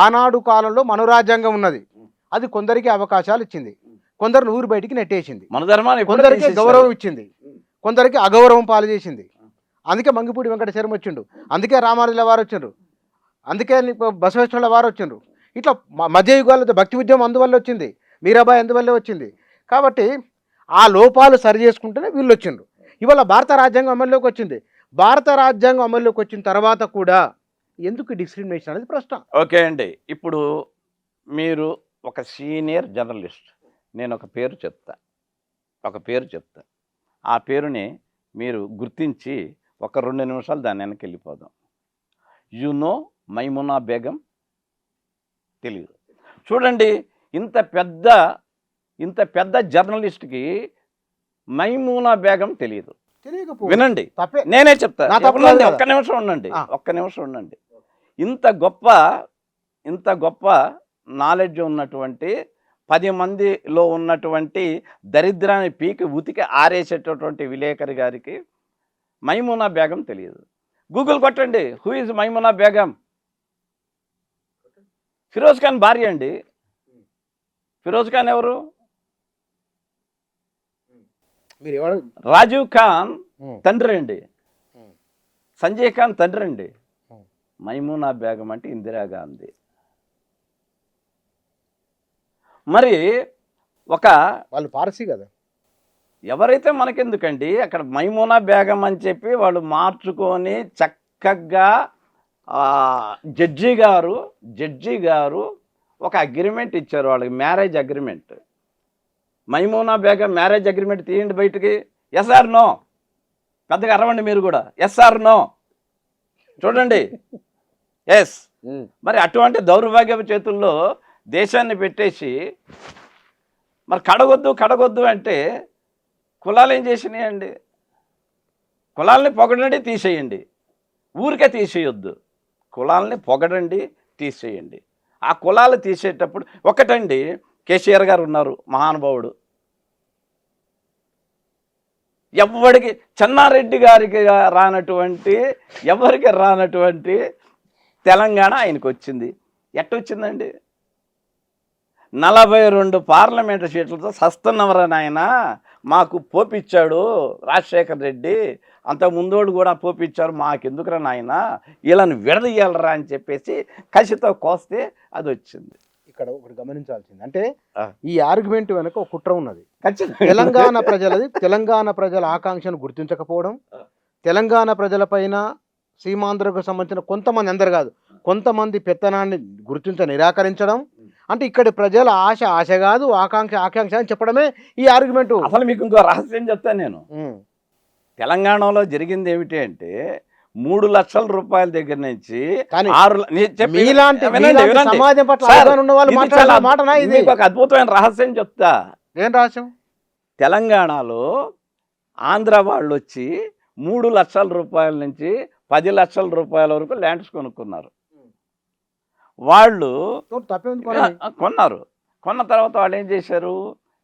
ఆనాడు కాలంలో మనోరాజ్యాంగం ఉన్నది. అది కొందరికి అవకాశాలు ఇచ్చింది, కొందరు ఊరు బయటికి నెట్టేసింది, మన ధర్మాన్ని కొందరికి గౌరవం ఇచ్చింది, కొందరికి అగౌరవం పాలు చేసింది. అందుకే మంగిపూడి వెంకట శర్మ వచ్చిండు, అందుకే రామానుజుల వారు వచ్చిండ్రు, అందుకే బసవేశ్వరుల వారు వచ్చిండ్రు. ఇట్లా మధ్యయుగాలతో భక్తి ఉద్యమం అందువల్ల వచ్చింది, మీరాబాయి అందువల్లే వచ్చింది. కాబట్టి ఆ లోపాలు సరి చేసుకుంటేనే వీళ్ళు వచ్చిండ్రు. ఇవాళ భారత రాజ్యాంగం అమల్లోకి వచ్చింది. భారత రాజ్యాంగం అమల్లోకి వచ్చిన తర్వాత కూడా ఎందుకు డిస్క్రిమినేషన్ అనేది ప్రశ్న. ఓకే అండి, ఇప్పుడు మీరు ఒక సీనియర్ జర్నలిస్ట్, నేను ఒక పేరు చెప్తా, ఆ పేరుని మీరు గుర్తించి ఒక 2 నిమిషాలు దాని వెనక్కి వెళ్ళిపోదాం. మైమునా బేగం తెలియదు. చూడండి, ఇంత పెద్ద జర్నలిస్ట్కి మైమునా బేగం తెలియదు. వినండి, నేనే చెప్తా, ఒక్క నిమిషం ఉండండి. ఇంత గొప్ప నాలెడ్జ్ ఉన్నటువంటి 10 మందిలో ఉన్నటువంటి దరిద్రాన్ని పీకి ఉతికి ఆరేసేటటువంటి విలేకరి గారికి మైమునా బేగం తెలియదు. గూగుల్ కొట్టండి, హూ ఇస్ మైమునా బేగం. ఫిరోజ్ ఖాన్ భార్య అండి. ఫిరోజ్ ఖాన్ ఎవరు? రాజీవ్ ఖాన్ తండ్రి అండి, సంజయ్ ఖాన్ తండ్రి అండి. మైమునా బేగం అంటే ఇందిరాగాంధీ. మరి వాళ్ళు పారసీ కదా, ఎవరైతే మనకెందుకండి, అక్కడ మైమునా బేగం అని చెప్పి వాళ్ళు మార్చుకొని చక్కగా జడ్జి గారు ఒక అగ్రిమెంట్ ఇచ్చారు వాళ్ళకి, marriage agreement. Maimuna Begum marriage agreement తీయండి బయటికి. Yes or no? పెద్దగా అరవండి మీరు కూడా, ఎస్ ఆర్ నో చూడండి. ఎస్. మరి అటువంటి దౌర్భాగ్యపు చేతుల్లో దేశాన్ని పెట్టేసి మరి కడగొద్దు అంటే కులాలు ఏం చేసినాయండి? కులాలని పొగడండి, తీసేయండి. ఊరికే తీసేయొద్దు, కులాలని పొగడండి, తీసేయండి. ఆ కులాలు తీసేటప్పుడు ఒకటండి, కేసీఆర్ గారు ఉన్నారు, మహానుభావుడు. ఎవరికి, చెన్నారెడ్డి గారికి ఎవరికి రానటువంటి తెలంగాణ ఆయనకు వచ్చింది. ఎట్టొచ్చిందండి? 42 పార్లమెంటు సీట్లతో సస్తున్నవరా నాయన, మాకు పోపిచ్చాడు రాజశేఖర్ రెడ్డి, అంత ముందోడు కూడా పోపిచ్చారు, మాకెందుకురా నాయన, వీళ్ళని విడదీయాలరా అని చెప్పేసి కసితో కోస్తే అది వచ్చింది. ఇక్కడ ఒకటి గమనించాల్సింది అంటే ఈ ఆర్గ్యుమెంట్ వెనక ఒక కుట్ర ఉన్నది. ఖచ్చితంగా తెలంగాణ ప్రజల ఆకాంక్షను గుర్తించకపోవడం, తెలంగాణ ప్రజలపైన సీమాంధ్రకు సంబంధించిన కొంతమంది, అందరు కాదు కొంతమంది పెత్తనాన్ని నిరాకరించడం, అంటే ఇక్కడి ప్రజల ఆశ కాదు, ఆకాంక్ష అని చెప్పడమే ఈ ఆర్గ్యుమెంట్. అసలు మీకు ఇంకో రహస్యం చెప్తాను నేను. తెలంగాణలో జరిగింది ఏమిటి అంటే 3 లక్షల రూపాయల దగ్గర నుంచి 6 సమాజం పట్ల ఒక అద్భుతమైన రహస్యం చెప్తా. ఏం రహస్యం? తెలంగాణలో ఆంధ్ర వాళ్ళు వచ్చి 3 లక్షల రూపాయల నుంచి 10 లక్షల రూపాయల వరకు ల్యాండ్స్ కొనుక్కున్నారు. వాళ్ళు కొన్నారు. కొన్న తర్వాత వాళ్ళు ఏం చేశారు,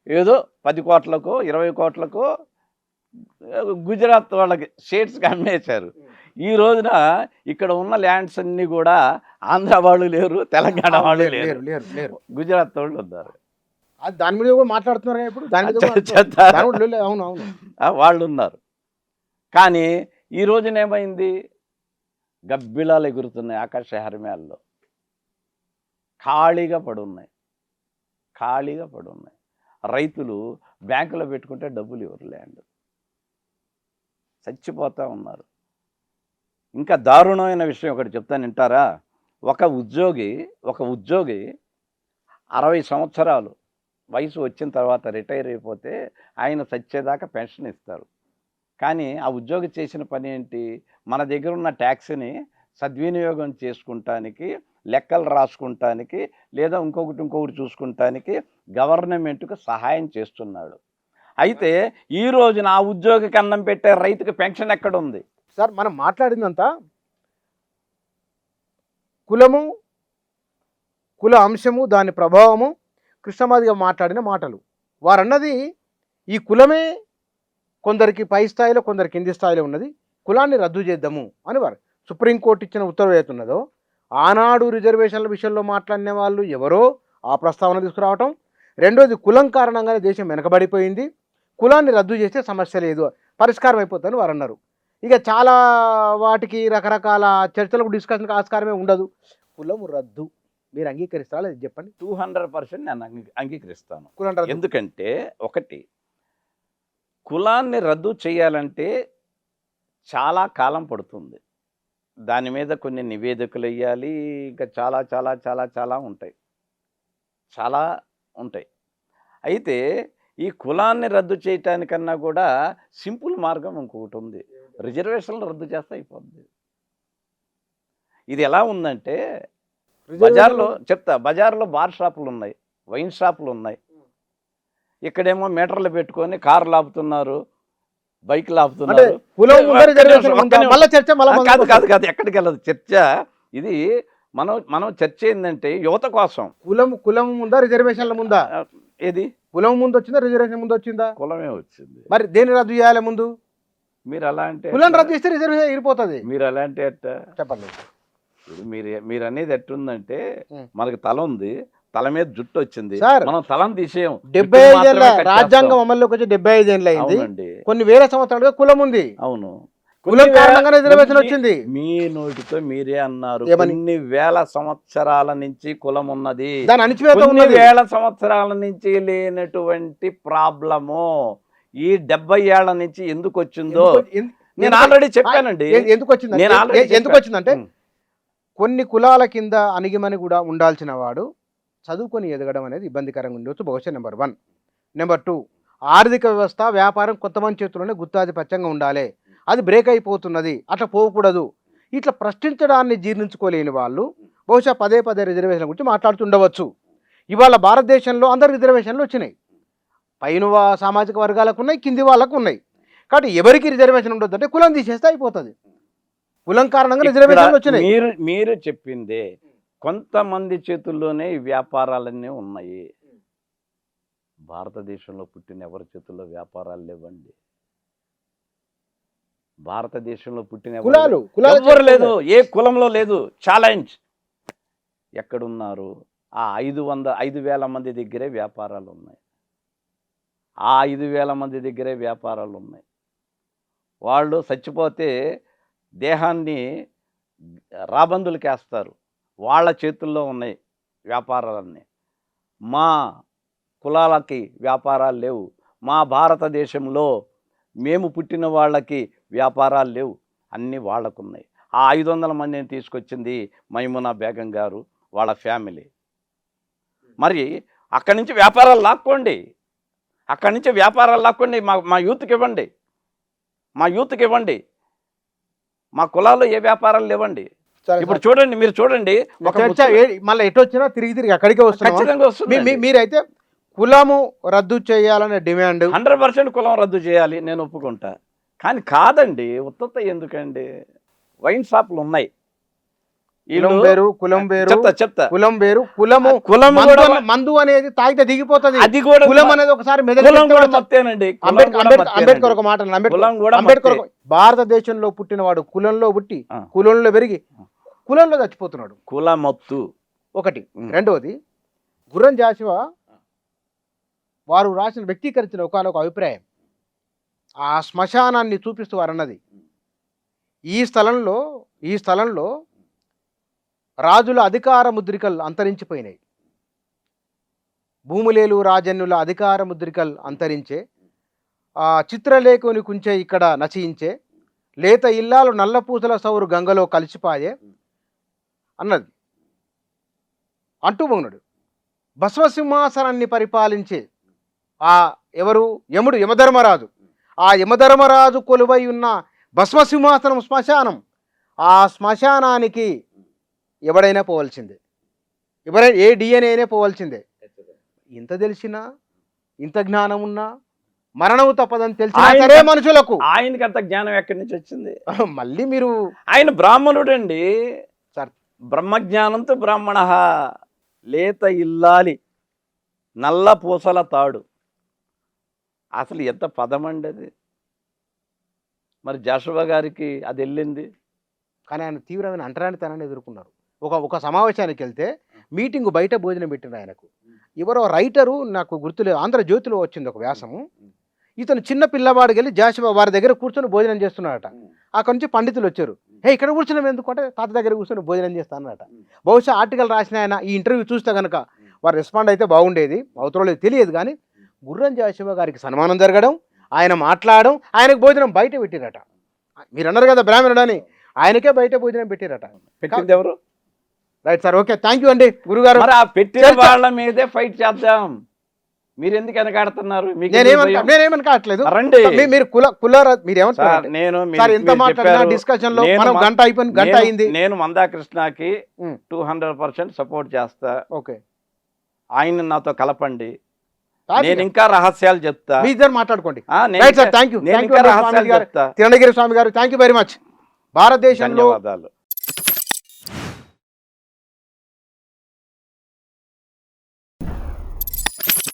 ఏదో 10 కోట్లకో 20 కోట్లకో గుజరాత్ వాళ్ళకి షేర్స్కి అమ్మేశారు. ఈ రోజున ఇక్కడ ఉన్న ల్యాండ్స్ అన్నీ కూడా ఆంధ్ర వాళ్ళు లేరు, తెలంగాణ వాళ్ళు లేరు, గుజరాత్ వాళ్ళు ఉన్నారు. దాని మీద కూడా మాట్లాడుతున్నారు ఇప్పుడు, వాళ్ళు ఉన్నారు. కానీ ఈ రోజున ఏమైంది, గబ్బిలాలు ఎగురుతున్నాయి ఆకాశ హరిమేల్లో, ఖాళీగా పడున్నాయి. రైతులు బ్యాంకులో పెట్టుకుంటే డబ్బులు ఇవ్వరు, ల్యాండ్ చచ్చిపోతూ ఉన్నారు. ఇంకా దారుణమైన విషయం ఒకటి చెప్తాను, వింటారా? ఒక ఉద్యోగి 60 సంవత్సరాలు వయసు వచ్చిన తర్వాత రిటైర్ అయిపోతే ఆయన చచ్చేదాకా పెన్షన్ ఇస్తారు. కానీ ఆ ఉద్యోగి చేసిన పని ఏంటి, మన దగ్గర ఉన్న ట్యాక్స్ని సద్వినియోగం చేసుకుంటానికి, లెక్కలు రాసుకుంటానికి, లేదా ఇంకొకటి చూసుకుంటానికి గవర్నమెంట్కు సహాయం చేస్తున్నాడు. అయితే ఈ రోజున ఆ ఉద్యోగికి అన్నం పెట్టే రైతుకి పెన్షన్ ఎక్కడ ఉంది? సార్, మనం మాట్లాడిందంతా కులము, కుల అంశము, దాని ప్రభావము, కృష్ణమాదిగా మాట్లాడిన మాటలు. వారన్నది ఈ కులమే కొందరికి పై స్థాయిలో, కొందరికి కింది స్థాయిలో ఉన్నది, కులాన్ని రద్దు చేద్దాము అని వారు. సుప్రీంకోర్టు ఇచ్చిన ఉత్తర్వు ఏతున్నదో ఆనాడు రిజర్వేషన్ల విషయంలో మాట్లాడిన వాళ్ళు ఎవరో ఆ ప్రస్తావన తీసుకురావటం. రెండోది కులం కారణంగానే దేశం వెనకబడిపోయింది, కులాన్ని రద్దు చేస్తే సమస్య లేదు, పరిష్కారం అయిపోతుందని వారు అన్నారు. ఇక చాలా వాటికి రకరకాల చర్చలకు డిస్కషన్కి ఆస్కారమే ఉండదు. కులం రద్దు మీరు అంగీకరిస్తారా లేదు చెప్పండి. 200% నేను అంగీకరిస్తాను. కులం రద్దు ఎందుకంటే ఒకటి, కులాన్ని రద్దు చేయాలంటే చాలా కాలం పడుతుంది. దాని మీద కొన్ని నివేదికలు వేయాలి, ఇంకా చాలా చాలా చాలా చాలా ఉంటాయి, చాలా ఉంటాయి. అయితే ఈ కులాన్ని రద్దు చేయటానికన్నా కూడా సింపుల్ మార్గం ఇంకొకటి ఉంది. రిజర్వేషన్లు రద్దు చేస్తే అయిపోద్ది. ఇది ఎలా ఉందంటే బజార్లో చెప్తా, బజార్లో బార్ షాపులు ఉన్నాయి, వైన్ షాపులు ఉన్నాయి. ఇక్కడేమో మీటర్లు పెట్టుకొని కార్లు ఆపుతున్నారు, బైక్లు ఆపుతున్నారు. కులం ఉందా, రిజర్వేషన్ ఉందా? మళ్ళా చర్చ కాదు కాదు కాదు, ఎక్కడికి వెళ్ళదు చర్చ. ఇది మనం చర్చ ఏంటంటే యువత కోసం. కులం ఉందా, రిజర్వేషన్ల ముందా? ఏది కులం ముందు వచ్చిందా, రిజర్వేషన్ ముందు వచ్చిందా? కులమే వచ్చింది. మరి దేన్ని రద్దు చేయాలి ముందు? మీరు అలా అంటే కులం రద్దు చేస్తే రిజర్వేషన్ ఇరిపోతుంది. మీరు అలా అంటే ఎట్ట చెప్పండి. మీరు అనేది ఎట్టుందంటే మనకి తల ఉంది, తల మీద జుట్టు వచ్చింది, సార్, మనం తలను తీసేయం. 75 ఏళ్ళ రాజ్యాంగం అమల్లోకి వచ్చి 75 ఏళ్ళు అయింది. కొన్ని వేల సంవత్సరాలుగా కులం ఉంది. అవును, కులం కారణంగా రిజర్వేషన్ వచ్చింది. మీ నోటితో మీరే అన్నారు, కొన్ని వేల సంవత్సరాల నుంచి కులం ఉన్నది, కొన్ని వేల సంవత్సరాల నుంచి లేనటువంటి ప్రాబ్లము ఈ 70 ఏళ్ల నుంచి ఎందుకు వచ్చిందో నేను ఆల్రెడీ చెప్పానండి. ఎందుకు వచ్చిందంటే కొన్ని కులాల కింద అణిగిమని కూడా ఉండాల్సిన వాడు చదువుకొని ఎదగడం అనేది ఇబ్బందికరంగా ఉండవచ్చు బహుశా. నెంబర్ 1. నెంబర్ 2, ఆర్థిక వ్యవస్థ వ్యాపారం కొంతమంది చేతుల్లోనే గుత్తాధిపత్యంగా ఉండాలి, అది బ్రేక్ అయిపోతున్నది, అట్లా పోకూడదు. ఇట్లా ప్రశ్నించడాన్ని జీర్ణించుకోలేని వాళ్ళు బహుశా పదే రిజర్వేషన్ల గురించి మాట్లాడుతుండవచ్చు. ఇవాళ భారతదేశంలో అందరు రిజర్వేషన్లు వచ్చినాయి. పైన సామాజిక వర్గాలకు ఉన్నాయి, కింది వాళ్ళకు ఉన్నాయి. కాబట్టి ఎవరికి రిజర్వేషన్ ఉండొద్దు అంటే కులం తీసేస్తే అయిపోతుంది. కులం కారణంగా రిజర్వేషన్లు వచ్చినాయి. మీరు చెప్పిందే, కొంతమంది చేతుల్లోనే ఈ వ్యాపారాలన్నీ ఉన్నాయి. భారతదేశంలో పుట్టిన ఎవరి చేతుల్లో వ్యాపారాలు లేవండి. భారతదేశంలో పుట్టిన ఎవరు లేదు, ఏ కులంలో లేదు. ఛాలెంజ్ ఎక్కడున్నారు? ఆ 5,000 మంది దగ్గరే వ్యాపారాలు ఉన్నాయి. ఆ 5,000 మంది దగ్గరే వ్యాపారాలు ఉన్నాయి. వాళ్ళు చచ్చిపోతే దేహాన్ని రాబందులకేస్తారు, వాళ్ళ చేతుల్లో ఉన్నాయి వ్యాపారాలన్నీ. మా కులాలకి వ్యాపారాలు లేవు, మా భారతదేశంలో మేము పుట్టిన వాళ్ళకి వ్యాపారాలు లేవు, అన్నీ వాళ్ళకున్నాయి. ఆ 500 మందిని తీసుకొచ్చింది మైమునా బేగం గారు, వాళ్ళ ఫ్యామిలీ. మరి అక్కడి నుంచి వ్యాపారాలు లాక్కోండి, అక్కడి నుంచి వ్యాపారాలు లాక్కోండి, మా యూత్కి ఇవ్వండి, మా యూత్కి ఇవ్వండి. మా కులాల్లో ఏ వ్యాపారాలు లేవండి. ఇప్పుడు చూడండి, మీరు చూడండి, మళ్ళీ ఎటు వచ్చినా తిరిగి అక్కడికే వస్తుంది. ఖచ్చితంగా వస్తుంది. మీరైతే కులము రద్దు చేయాలనే డిమాండ్ 100% కులం రద్దు చేయాలి, నేను ఒప్పుకుంటా. కానీ కాదండి, ఉత్తత ఎందుకండి? వైన్ షాపులు ఉన్నాయి, కులం వేరు, చెప్తా కులం వేరు. కులము మందు అనేది తాగితే దిగిపోతుంది, అది కూడా కులం అనేది ఒకసారి అంబేద్కర్ ఒక మాట, అంబేద్కర్ భారతదేశంలో పుట్టినవాడు కులంలో పుట్టి కులంలో పెరిగి కులంలో చచ్చిపోతున్నాడు. కులమొత్తు ఒకటి. రెండవది, గుర్రం జాషువా వారు రాసిన వ్యక్తీకరించిన ఒకనొక అభిప్రాయం, ఆ శ్మశానాన్ని చూపిస్తూ వారు అన్నది, ఈ స్థలంలో రాజుల అధికార ముద్రికలు అంతరించిపోయినాయి, భూములేలు రాజన్యుల అధికార ముద్రికలు అంతరించే, ఆ చిత్రలేఖని కుంచే ఇక్కడ నశించే, లేత ఇల్లాలు నల్లపూసల సౌరు గంగలో కలిసిపాయే అన్నది అంటూ ఉన్నాడు. భస్మసింహాసనాన్ని పరిపాలించే ఆ ఎవరు? యమధర్మరాజు. ఆ యమధర్మరాజు కొలువై ఉన్న భస్మసింహాసనం శ్మశానం, ఆ శ్మశానానికి ఎవడైనా పోవాల్సిందే, ఎవరైనా ఏ డిఎన్ఏనే పోవాల్సిందే. ఇంత తెలిసినా, ఇంత జ్ఞానం ఉన్నా మరణము తప్పదని తెలిసిన మనుషులకు ఆయనకి అంత జ్ఞానం ఎక్కడి నుంచి వచ్చింది? మళ్ళీ మీరు, ఆయన బ్రాహ్మణుడు అండి సార్, బ్రహ్మజ్ఞానంతో బ్రాహ్మణ. లేత ఇల్లాలి నల్ల పూసల తాడు, అసలు ఎంత పదమండి అది. మరి జాషువా గారికి అది వెళ్ళింది, కానీ ఆయన తీవ్రమైన అంటరానితనాన్ని ఎదుర్కొన్నారు. ఒక సమావేశానికి వెళ్తే మీటింగ్ బయట భోజనం పెట్టిండు ఆయనకు. ఎవరో రైటరు నాకు గుర్తులేదు, ఆంధ్రజ్యోతిలో వచ్చింది ఒక వ్యాసము. ఇతను చిన్న పిల్లవాడికి వెళ్ళి జాషువా వారి దగ్గర కూర్చొని భోజనం చేస్తున్నాడట. అక్కడ నుంచి పండితులు వచ్చారు. ఇక్కడ కూర్చున్నాం ఎందుకు అంటే తాత దగ్గర కూర్చొని భోజనం చేస్తానట. బహుశా ఆర్టికల్ రాసిన ఆయన ఈ ఇంటర్వ్యూ చూస్తే కనుక వారు రెస్పాండ్ అయితే బాగుండేది, అవుతారో తెలియదు. కానీ గుర్రం జాషువా గారికి సన్మానం జరగడం, ఆయన మాట్లాడడం, ఆయనకు భోజనం బయట పెట్టిరట. మీరు అన్నారు కదా బ్రాహ్మణుడు అని, ఆయనకే బయట భోజనం పెట్టిరట. పెట్టింది ఎవరు? Right sir, okay, thank you అండి గురుగారు. మరి ఆ పెట్టిన వాళ్ళ మీదే ఫైట్ చేద్దాం. మీరు ఎందుకు వెనకాడుతున్నారు? నేనేమని కావట్లేదు. రండి, మీరు మీరేమంటారు? నేను ఎంత మాట్లాడినా డిస్కషన్ లో మనం గంట అయిపోయింది, గంట అయింది. నేను మందాకృష్ణకి 200% సపోర్ట్ చేస్తా. ఓకే, ఆయన నాతో కలపండి, నేను ఇంకా రహస్యాలు చెప్తా. మీ ఇద్దరు మాట్లాడుకోండి. రహస్యాలు చెప్తా. తిరుణగిరి స్వామి గారు, థ్యాంక్ యూ వెరీ మచ్. భారతదేశంలో ధన్యవాదాలు.